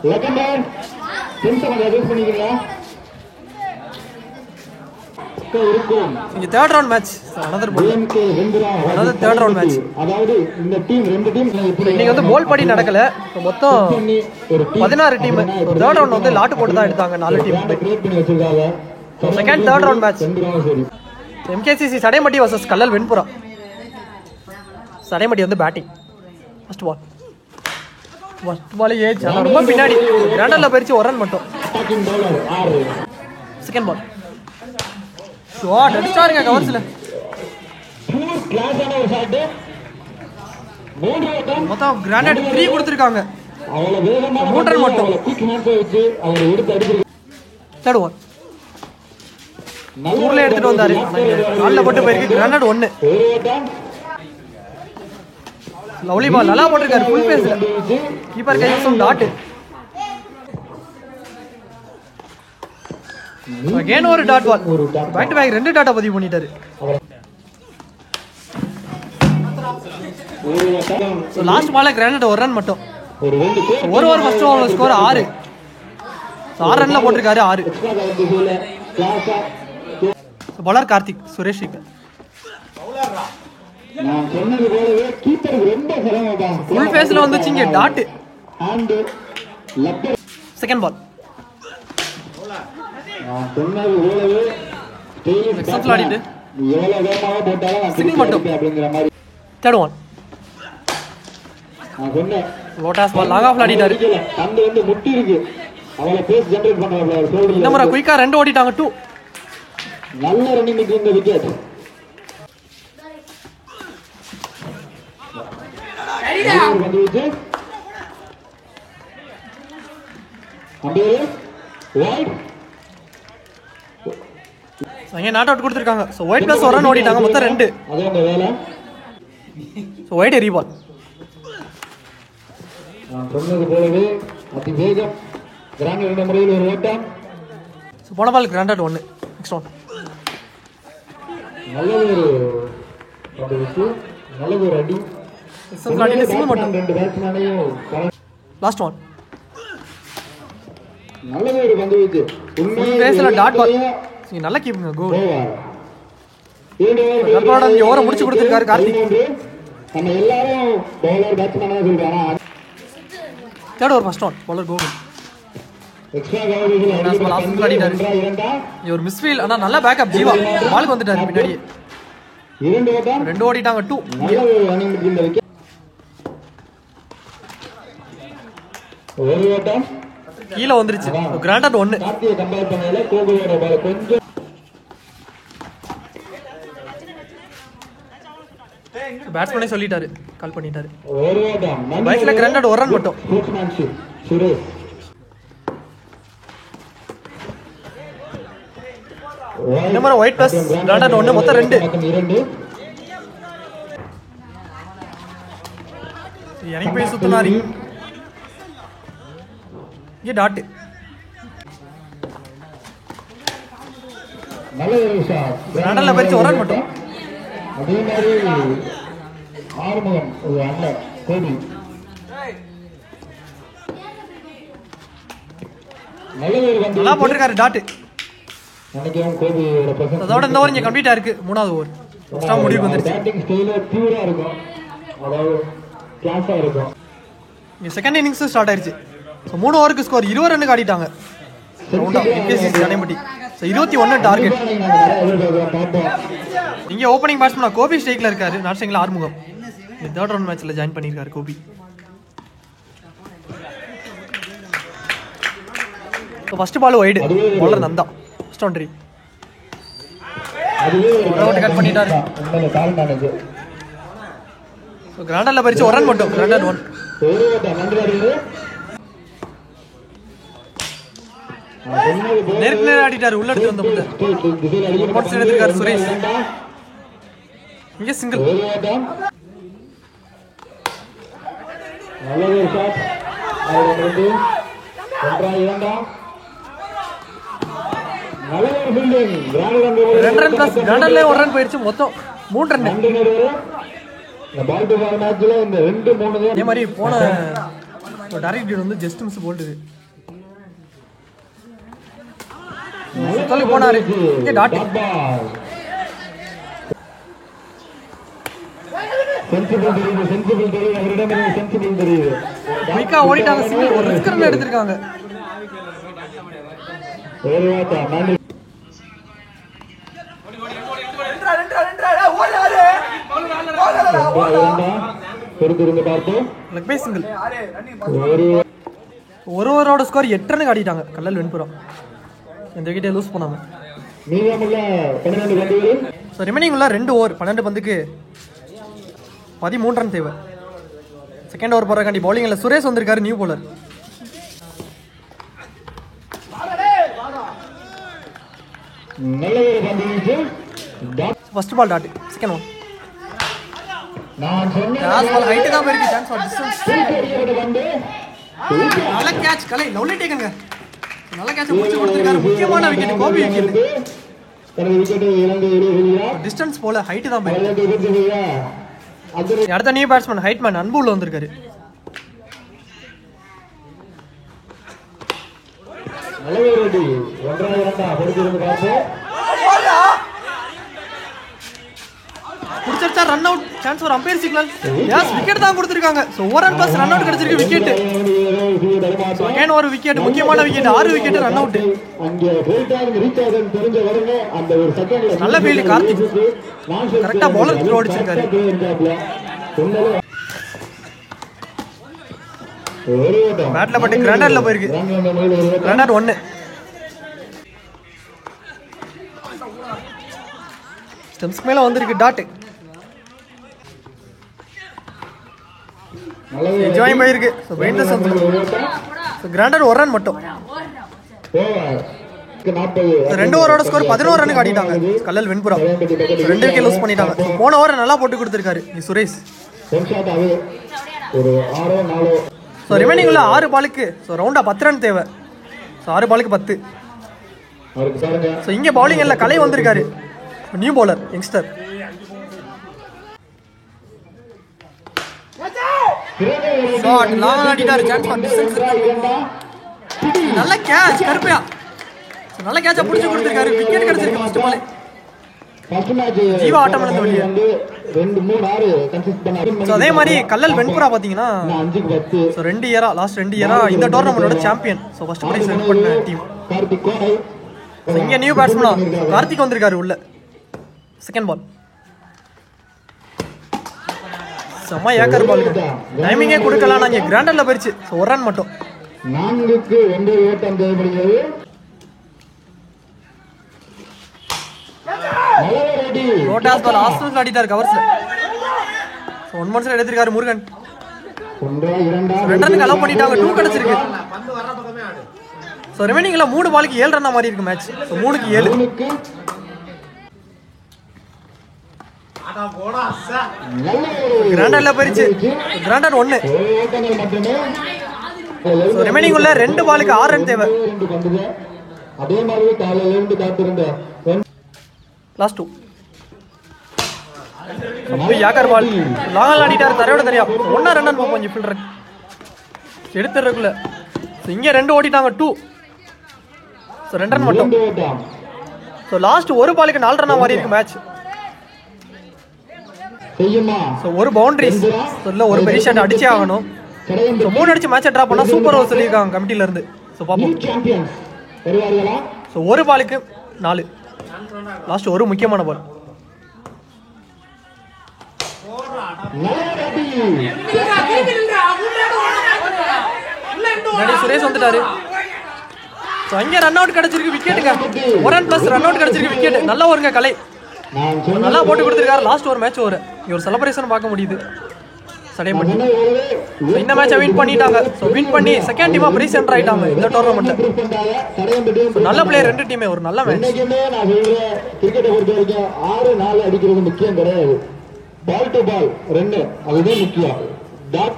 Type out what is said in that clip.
இங்க third round match another third round match. அதாவது இந்த டீம் ரெண்டு டீம் இன்னைக்கு வந்து போல் படி நடக்கல. மொத்தம் 16 டீம். தேர்ட் ரவுண்ட் வந்து லாட் போட்டு தான் எடுத்தாங்க 4 team. Second third round match MKCC Sadaimatti vs Kallal Venpura. Sadaimatti வந்து பேட்டிங். ஃபர்ஸ்ட் பால் ஏஜ் ரொம்ப பின்னாடி கிராண்டர்ல போயிடுச்சு ஒரு ரன் மட்டும். செகண்ட் பால் ஷாட் அடிச்சாருங்க கவர்ஸ்ல. மொத்தம் கிராண்டட் 3 கொடுத்துருக்காங்க. 3 ரன் மட்டும். தேர்ட் பால் ஊர்ல எடுத்துட்டு வந்தாரு. காலில் போட்டு போயிருக்கு. கிராண்டட் 1. லவ்லி பால் நல்லா போட்டிருக்காரு ஃபுல் பேஸ்ல. கீப்பர் கைவசம் டாட். அகைன் ஒரு dot ball. Back to back 2 டாட்டா பதிவு பண்ணிட்டாரு. சோ லாஸ்ட் பால்ல கிராண்டட் 1 ரன் மட்டும். ஒரு ஓவர் ஃபர்ஸ்ட் ஓவர் ஸ்கோர் 6. 6 ரன்ல போட்டிருக்காரு 6. பவுலர் கார்த்திக் சுரேஷ். நான் சொன்னது போலவே கீப்பருக்கு ரொம்ப சிரமமா ஃபுல் ஃபேஸ்ல வந்துச்சுங்க டாட். செகண்ட் பால் நான் சொன்னது போலவே எக்ஸப்ட் ஆடிட்டு எவ்வளவு வேகமாக போட்டாலும் சிங்கிள் மட்டும் அப்படிங்கிற மாதிரி. தேர்ட் ஒன் நான் சொன்னேன் லோட்டாஸ் பால் லாங் ஆஃப்ல ஆடிட்டாரு. பந்து வந்து முட்டி இருக்கு. அவளை பேஸ் ஜெனரேட் பண்றாங்க. இந்த முறை குயிக்கா 2 ஓடிட்டாங்க 2. நல்ல ரன்னிங் இந்த விக்கெட். நாட் அவுட் கொடுத்துருக்காங்க. ஸோ ஒயிட் பிளஸ் 1 ரன் ஓடிட்டாங்க. மொத்தம் 2. So white ரீபால். சொன்னது போலவே அதிவேகம் கிராண்டட் முறையில் ஒரு ஓட்டம். ஸோ போன பால் கிராண்டட் 1. நெக்ஸ்ட் ஒன் நல்ல ஒரு அடி. சிங்கிள் மட்டும். 2 பேட்ஸ்மேனையும் லாஸ்ட் ஒன் நல்ல ஒரு பந்து வீச்சு. பேஸ்ல டாட் பால். நல்ல கீப்பிங்க கோல். இங்க ஓவரை முடிச்சு கொடுத்திருக்காரு கார்த்திக். நம்ம எல்லாரும் பவுலர் பேட்ஸ்மேனா சொல்றாங்க. Third over first one bowler கோல். எக்ஸ்ட்ரா கவரேஜ்ல அடிச்சாரு. ஒரு மிஸ்ஃபீல். ஆனா நல்ல பேக்கப் ஜீவா. பாலுக்கு வந்துட்டாரு பின்னாடி. 2 ஓடிட்டாங்க 2. நல்ல ஒரு ரன்னிங் இந்த விக்கெட். ஒரு ஓட்டம் கீழ வந்துருச்சு. கிராண்டட் 1. கார்த்தியை கம்பேர் பண்ணல கோகுலோட பால் கொஞ்சம் பேட்ஸ்மேனே சொல்லிட்டாரு கால் பண்ணிட்டாரு. ஒரு ஓட்டம் பைக்ல கிராண்டட் 1 ரன் மட்டும். ஸ்போர்ட்ஸ்மேன்ஷிப் சுரேஷ். இந்த மாதிரி ஒயிட் பிளஸ் கிராண்டட் 1 மொத்தம் 2. எனக்கு போய் சுத்துனாரி. ये डाट நல்ல ஒரு ஷாட். கிராண்டட்ல பரிச்சு 1 ரன் மட்டும். அதே மாதிரி ஆறுமுகம் ஒரு அண்ணன் கோபி நல்ல ஒரு பந்து நல்லா போட்டிருக்காரு டாட். நினைக்கிறேன் கோபியோட பிரசன்ஸ். அதோட இந்த ஓவர் இங்க கம்ப்ளீட்டா இருக்கு. 3வது ஓவர் ஃபர்ஸ்ட் ஆஃப் முடிவுக்கு வந்துருச்சு. பேட்டிங் ஸ்டைல பியூரா இருக்கும். அதாவது கிளாஸா இருக்கும். இங்க செகண்ட் இன்னிங்ஸ் ஸ்டார்ட் ஆயிருச்சு. ஸோ 3 ஓவருக்கு ஸ்கோர் 20 ரன்னுக்கு ஆடிட்டாங்க. ரவுண்டா MKCC சடைமட்டி. So 21 target. இங்கே ஓப்பனிங் பேட்ஸ்மேன் கோபி ஸ்ட்ரைக்ல இருக்காரு. நார்சிங்ல ஆறுமுகம். தேர்ட் ரவுண்ட் மேட்ச்ல ஜாயின் பண்ணியிருக்காரு Gopi. So first ball wide. Bowler Nanda. First boundary. Out cut பண்ணிட்டாரு. ஸோ கிராண்டட்ல பரிச்சு 1 ரன் மட்டும். கிராண்டட் 1. நேருக்கு நேரம் ஆடிட்டாரு. உள்ள எடுத்து வந்த புள்ள போட்ஸ் எடுத்துருக்காரு சுரேஷ். இங்க சிங்கிள். நல்ல ஒரு ஷாட். அவருக்கு ஒன்றா இரண்டா நல்ல ஒரு ஃபீல்டிங். 2 ரன் பிளஸ் கிராண்டட்ல 1 ரன் போயிடுச்சு. மொத்தம் 3 ரன். இந்த பால் டு பால் மேட்ச்ல இந்த 2 3 அதே மாதிரி போன டைரக்ட் ஹிட் வந்து ஜஸ்ட் மிஸ் போல்டுது. சுத்தல் போனாரு. இங்கே டாட். குயிக்கா ஓடிட்டாங்க. சிங்கிள் ஒரு ரிஸ்க் ரன் எடுத்திருக்காங்க. Leg bye single. ஒரு ஓவரோட ஸ்கோர் 8 ரன் ஆடிட்டாங்க கல்லல் வெண்புறம். இந்த விக்கெட்டை லூஸ் பண்ணாம. ஸோ ரிமைனிங் உள்ள 2 ஓவர் 12 பந்துக்கு 13 ரன் தேவை. செகண்ட் ஓவர் போறக்காண்டி பவுலிங்ல சுரேஷ் வந்திருக்காரு, new bowler. First ball dot. Second one height தான் போயிருக்கு. Chance for distance. நல்ல கேட்ச் கலை. லவ்லி டேக்கங்க. நல்ல கேட்ச் புடிச்சு கொடுத்திருக்காரு. முக்கியமான விக்கெட் கோபி விக்கெட். டிஸ்டன்ஸ் போல ஹைட் தான் போயிருக்கு. அடுத்த நியூ பேட்ஸ்மேன் ஹைட்மேன் அன்புல வந்திருக்காரு. புடிச்சா run out. Chance for umpire signal. Yes wicket தான் கொடுத்திருக்காங்க. சோ ஓவர் அண்ட் பாஸ் ரன் அவுட் கிடைச்சிருக்கு. விக்கெட். அகைன் ஒரு விக்கெட். முக்கியமான விக்கெட். 6 wicket run out. நல்ல ஃபீல்ட் கார்த்திக். கரெக்ட்டா பவுலர் த்ரோ அடிச்சிருக்காரு. பேட்ல பட்டு கிராண்டர்ல போயிருக்கு. கிராண்டர் 1. ஸ்டெம்ஸ்க்கு மேல வந்திருக்கு டாட். ஜாயின் போயிருக்கு. ஸோ பெயிண்டர்ஸ் ஸோ கிராண்டர் 1 ரன் மட்டும். 2 ஓவரோட ஸ்கோர் 11 ரன் ஆடிட்டாங்க கல்லல் வெண்புறம். 2 விக்கெட் லூஸ் பண்ணிட்டாங்க. போன ஓவர் நல்லா போட்டு கொடுத்திருக்காரு சுரேஷ். ஸோ ரிமைனிங் உள்ள 6 பாலுக்கு ஸோ ரவுண்டா 10 ரன் தேவை. ஸோ 6 பாலுக்கு 10. ஸோ இங்கே பவுலிங் எல்லாம் கலை வந்திருக்காரு, new bowler youngster. Shot long ஆடிட்டாரு. Chance for distance. நல்ல கேட்ச் கருப்பையா. நல்ல கேட்ச புடிச்சு கொடுத்திருக்காரு. விக்கெட் கிடைச்சிருக்கு ஃபர்ஸ்ட் பால். ஜீவா ஆட்டம் இழந்த வெளியே. ஸோ அதே மாதிரி கல்லல் வெண்புரா பார்த்தீங்கன்னா 2 இயரா லாஸ்ட் 2 இயரா இந்த டோர்னமெண்டோட champion. So first prize win பண்ண டீம். இங்கே நியூ பேட்ஸ்மேனா கார்த்திக் வந்திருக்காரு உள்ள. செகண்ட் பால் செம்ம ஏக்கர் பால். டைமிங்கே கொடுக்கலாம். நாங்க கிராண்டர்ல போயிருச்சு. ஸோ 1 ரன் மட்டும். 4க்கு 1 ஓட்டம் தேவைப்படுகிறது. ரோட்டாஸ் பால் ஆஸ்ட்ரேலியா ஆடிட்டார் கவர்ஸ்ல. ஸோ 1 மன்ஸ்ல எடுத்திருக்காரு முருகன். 2 ரன்னுக்கு அலோவ் பண்ணிட்டாங்க. 2 கிடைச்சிருக்கு. ஸோ ரிமைனிங்ல 3 பாலுக்கு 7 ரன்னா மாதிரி இருக்கு மேட்ச். ஸோ 3க்கு 7. கிராண்டர்ல போயிருச்சு. கிராண்டர் 1. ரிமைனிங் உள்ள 2 பாலுக்கு 6 ரன் தேவை. லாஸ்ட் 2. யாக்கர் பால் லாங் ஆடிட்டார். தரையோட தெரியா 1 ரன் பார்ப்போம். கொஞ்சம் ஃபீல்டர் எடுத்துறதுக்குள்ள இங்க 2 ஓடிட்டாங்க. 2. ஸோ 2 ரன் மட்டும். ஸோ லாஸ்ட் 1 பாலுக்கு 4 ரன்னா மாதிரி இருக்கு மேட்ச். ஸோ ஒரு பவுண்டரிஸ் இல்லை ஒரு பெரிய ஷாட் அடிச்சே ஆகணும். ஸோ 3 அடிச்சு மேட்சை ட்ரா பண்ணா சூப்பர் ஓவர் சொல்லியிருக்காங்க கமிட்டில இருந்து. ஸோ பார்ப்போம். ஸோ 1 பாலுக்கு 4. லாஸ்ட் ஒரு முக்கியமான பால். சுரேஷ் வந்துட்டாரு. ஸோ அங்கே ரன் அவுட் கிடைச்சிருக்கு. விக்கெட்டுங்க 1 ரன் ப்ளஸ் ரன் அவுட் கிடைச்சிருக்கு. விக்கெட் நல்லா வருங்க கலை. நல்லா போட்டு கொடுத்திருக்காரு. லாஸ்ட் ஒரு மேட்ச் ஒரு செலிப்ரேஷன் பார்க்க முடியுது சடையம்பட்டி. இந்த மேட்சை வின் பண்ணிட்டாங்க. ஸோ வின் பண்ணி செகண்ட் டீமா பிரைஸ் சென்டர் ஆயிட்டாங்க இந்த டோர்னமெண்ட்ல. நல்ல பிளேயர் 2 டீமே. ஒரு நல்ல மேட்ச். கிரிக்கெட்டை பொறுத்த வரைக்கும் 6-4 அடிக்கிறது முக்கியம் கிடையாது. பால் டு பால் 2 அதுதான் முக்கியம். டாட்